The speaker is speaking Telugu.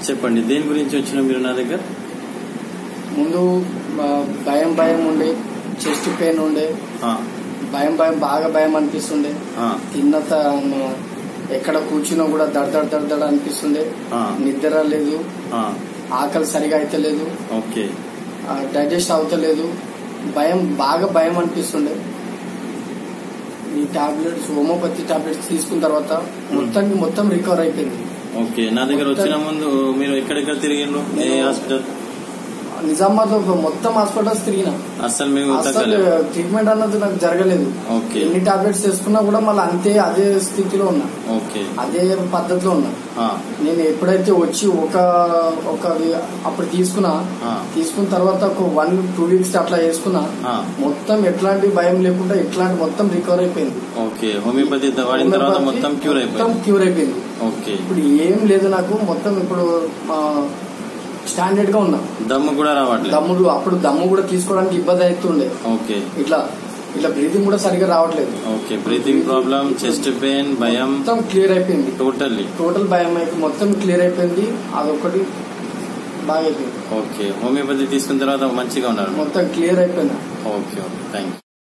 చెప్పండి, దేని గురించి వచ్చిన మీరు నా దగ్గర? ముందు భయం ఉండే, చెస్ట్ పెయిన్ ఉండే, బాగా భయం అనిపిస్తుండే. తిన్నత ఎక్కడ కూర్చున్నా కూడా దడ అనిపిస్తుండే. నిద్ర లేదు, ఆకలి సరిగా అయితలేదు, డైజెస్ట్ అవుతలేదు, భయం అనిపిస్తుండే. ఈ టాబ్లెట్స్, హోమియోపతి టాబ్లెట్స్ తీసుకున్న తర్వాత మొత్తం రికవర్ అయిపోయింది. ఓకే, నా దగ్గర వచ్చిన ముందు మీరు ఎక్కడెక్కడ తిరిగిండ్రు? ఏ హాస్పిటల్? నిజామాబాద్ మొత్తం హాస్పిటల్స్ తిరిగిన, అసలు ట్రీట్మెంట్ అన్నది నాకు జరగలేదు. ఎన్ని టాబ్లెట్స్ తీసుకున్నా కూడా మళ్ళీ అదే స్థితిలో ఉన్నా, అదే పద్ధతిలో ఉన్నా. నేను ఎప్పుడైతే వచ్చి అప్పుడు తీసుకున్న తర్వాత ఒక 1-2 వీక్స్ అట్లా వేసుకున్నా, మొత్తం ఎట్లాంటి భయం లేకుండా మొత్తం రికవర్ అయిపోయింది. హోమియోపతి మొత్తం క్యూర్ అయిపోయింది. ఇప్పుడు ఏం లేదు నాకు, మొత్తం ఇప్పుడు స్టాండర్డ్ గా ఉన్నా. దమ్ము కూడా రావట్లేదు. అప్పుడు దమ్ము కూడా తీసుకోవడానికి ఇబ్బంది అవుతుండే. ఇట్లా బ్రీతింగ్ కూడా సరిగా రావట్లేదు. బ్రీతింగ్ ప్రాబ్లం, చెస్ట్ పెయిన్, భయం మొత్తం క్లియర్ అయిపోయింది. టోటల్ భయం మొత్తం క్లియర్ అయిపోయింది. అదొకటి బాగా అయిపోయింది. హోమియోపతి తీసుకున్న తర్వాత మంచిగా ఉన్నారు, మొత్తం క్లియర్ అయిపోయింది. Thank you.